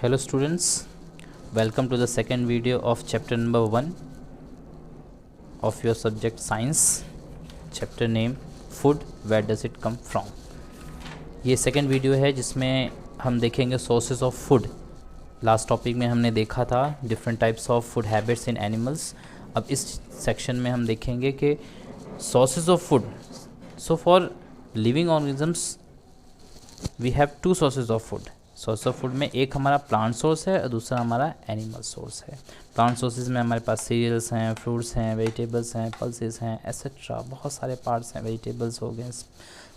Hello students, welcome to the second video of chapter number 1 of your subject science. Chapter name food, where does it come from. ये second video है जिसमें हम देखेंगे sources of food. Last topic में हमने देखा था different types of food habits in animals. अब इस सेक्शन में हम देखेंगे कि sources of food. So for living organisms we have two sources of food. Source of food में एक हमारा प्लांट सोर्स है और दूसरा हमारा एनिमल सोर्स है. प्लांट सोर्सेज में हमारे पास सीरियल्स हैं, फ्रूट्स हैं, वेजिटेबल्स हैं, पल्सेस हैं, एसेट्रा. बहुत सारे पार्ट्स हैं. वेजिटेबल्स हो गए,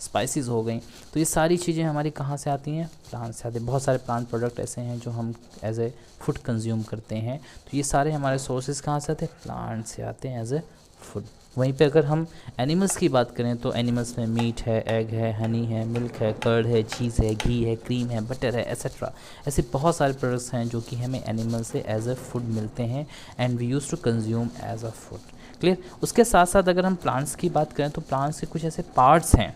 स्पाइसेस हो गई. तो ये सारी चीज़ें हमारी कहाँ से आती हैं? प्लांट से आती हैं. बहुत सारे प्लांट प्रोडक्ट ऐसे हैं जो हम एज ए फूड कंज्यूम करते हैं. तो ये सारे हमारे सोर्सेज कहाँ से आते हैं? प्लांट से आते हैं एज ए फूड. वहीं पे अगर हम एनिमल्स की बात करें तो एनिमल्स में मीट है, एग है, हनी है, मिल्क है, कर्ड है, चीज़ है, घी है, क्रीम है, बटर है, एसेट्रा. ऐसे बहुत सारे प्रोडक्ट्स हैं जो कि हमें एनिमल से एज अ फूड मिलते हैं and we use to consume as a food. Clear. उसके साथ साथ अगर हम प्लांट्स की बात करें तो प्लांट्स के कुछ ऐसे पार्ट्स हैं.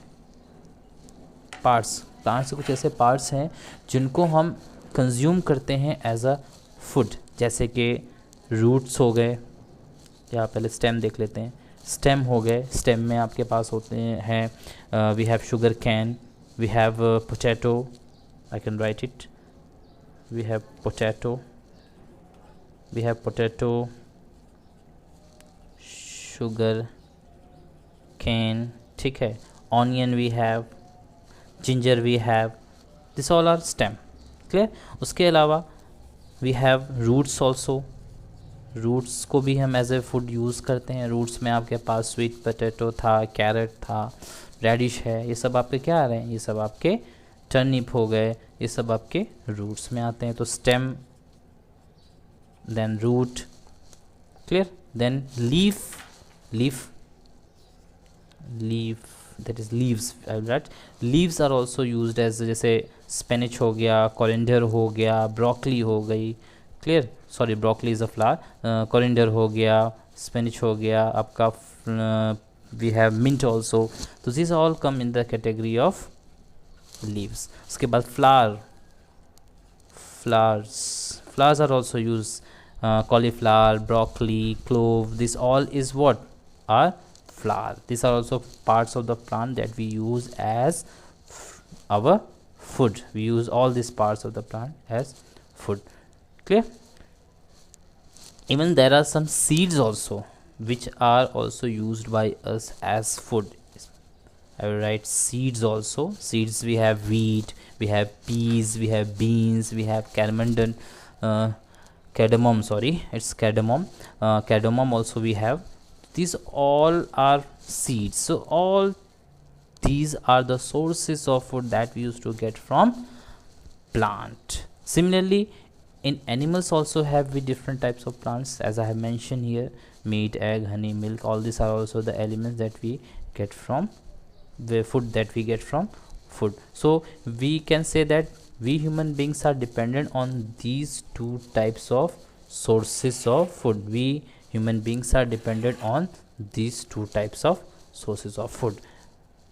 प्लांट्स के कुछ ऐसे पार्ट्स हैं जिनको हम कंज्यूम करते हैं एज अ फूड. जैसे कि रूट्स हो गए, या पहले स्टेम देख लेते हैं. स्टेम हो गए. स्टेम में आपके पास होते हैं we have sugar cane, we have potato. I can write it. We have potato, sugar cane. ठीक है. Onion we have, ginger we have. This all are stem. Clear. उसके अलावा we have roots also. Roots को भी हम as a food use करते हैं. Roots में आपके पास स्वीट पोटैटो था, कैरेट था, रेडिश है. ये सब आपके क्या आ रहे हैं? ये सब आपके टर्निप हो गए. ये सब आपके रूट्स में आते हैं. तो stem, then root. Clear. Then leaf that is leaves. Right. Leaves are also used as जैसे स्पेनिच हो गया, कोरिएंडर हो गया, ब्रोकली हो गई. Clear. Sorry, broccoli is a flower. Coriander हो गया, स्पेनिच हो गया आपका. We have mint also. तो this all come in the category of leaves. उसके बाद flowers are also use. Cauliflower, broccoli, clove, this all is what are flower. These are also parts of the plant that we use as our food. We use all these parts of the plant as food. Clear. Even there are some seeds also which are also used by us as food. I will write seeds also. Seeds, we have wheat, we have peas, we have beans, we have cardamom. Sorry, it's cardamom. Cardamom also we have. These all are seeds. So all these are the sources of food that we used to get from plant. Similarly, in animals also have we different types of plants, as I have mentioned here. Meat, egg, honey, milk, all these are also the elements that we get from the food that we get from food. So we can say that we human beings are dependent on these two types of sources of food. We human beings are dependent on these two types of sources of food.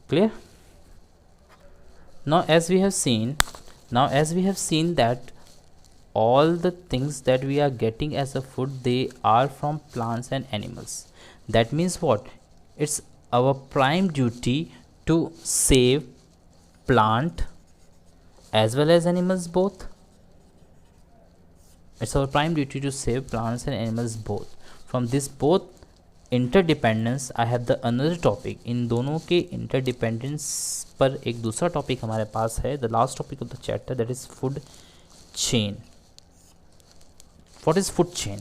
Clear. Now as we have seen that all the things that we are getting as a food, they are from plants and animals. That means what? It's our prime duty to save plant as well as animals both. It's our prime duty to save plants and animals both. From this both interdependence, I have the another topic. इन दोनों के interdependence पर एक दूसरा topic हमारे पास है. The last topic of the chapter, that is food chain. What is food chain?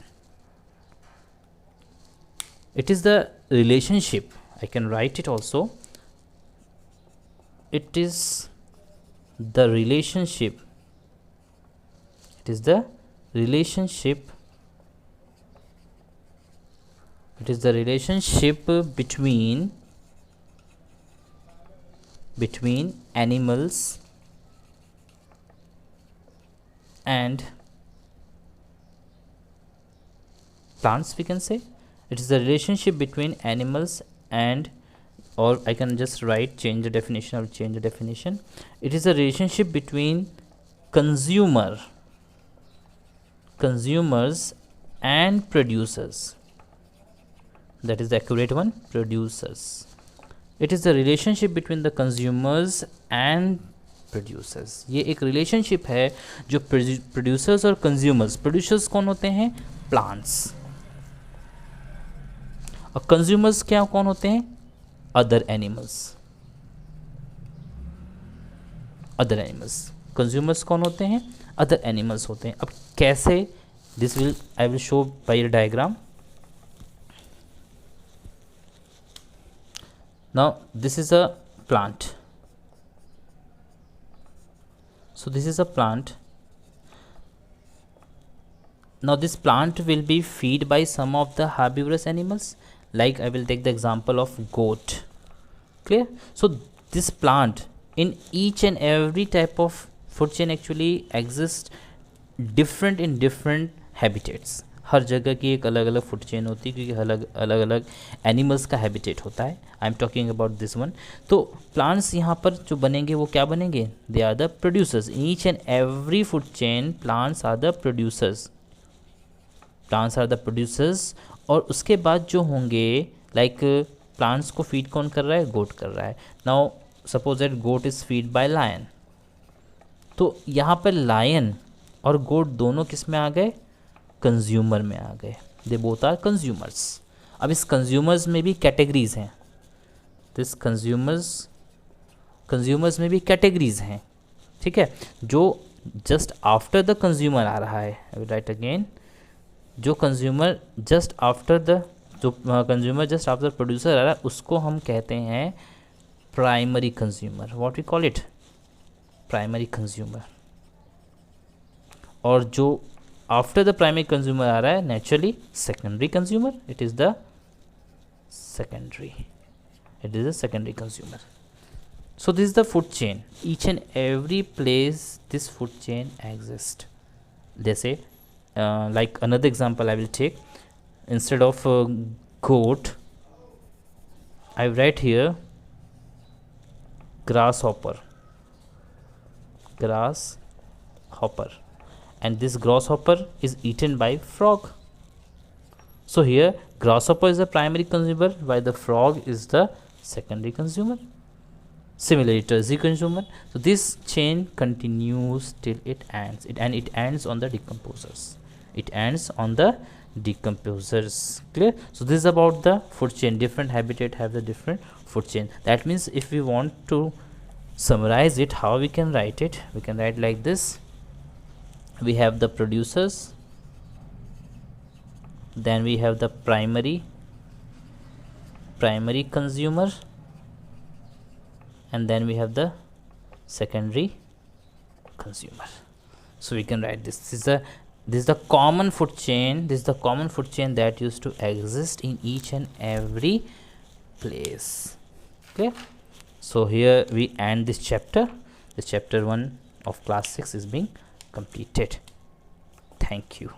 It is the relationship. I can write it also. It is the relationship. It is the relationship. It is the relationship between animals and plants, we can say. It is the relationship between animals and, or I can just write, change the definition. I will change the definition. It is a relationship between consumer consumers and producers. That is the accurate one, producers. It is the relationship between the consumers and producers. ये एक relationship है जो producers और consumers. Producers कौन होते हैं? Plants. और consumers क्या कौन होते हैं? Other animals. Other animals. Consumers कौन होते हैं? Other animals होते हैं. अब कैसे? I will show by a diagram. Now this is a plant. So this is a plant. Now this plant will be fed by some of the herbivorous animals, like I will take the example of goat. Clear? So this plant in each and every type of food chain actually exists different in different habitats. हर जगह की एक अलग अलग food chain होती है क्योंकि अलग अलग एनिमल्स का हैबिटेट होता है. I am talking about this one. तो प्लांट्स यहाँ पर जो बनेंगे वो क्या बनेंगे? They are the producers. Each and every food chain plants are the producers. Plants are the producers. और उसके बाद जो होंगे लाइक प्लांट्स को फीड कौन कर रहा है? गोट कर रहा है. Now suppose that goat is feed by lion. तो यहाँ पर लायन और गोट दोनों किस में आ गए? कंज्यूमर में आ गए. They both are consumers. अब इस कंज्यूमर्स में भी कैटेगरीज हैं. दिस कंज्यूमर्स में भी कैटेगरीज हैं. ठीक है. जो जस्ट आफ्टर द कंज्यूमर आ रहा है, आई विल राइट अगेन, जो consumer just after the producer आ रहा है उसको हम कहते हैं primary consumer. What we call it? Primary consumer. और जो आफ्टर द प्राइमरी कंज्यूमर आ रहा है naturally secondary consumer. It is the secondary. It is a secondary consumer. So this is the food chain. Each and every place this food chain exists. जैसे like another example I will take. Instead of goat, I write here grasshopper. Grasshopper. And this grasshopper is eaten by frog. So here grasshopper is the primary consumer while the frog is the secondary consumer. Similarly to the consumer. So this chain continues till it ends. It ends on the decomposers. It ends on the decomposers. Clear? So this is about the food chain. Different habitat have the different food chain. That means if we want to summarize it, how we can write it? We can write like this. We have the producers, then we have the primary consumer, and then we have the secondary consumer. So we can write this. This is the common food chain. This is the common food chain that used to exist in each and every place. Okay. So here we end this chapter. The chapter 1 of class 6 is being completed. Thank you.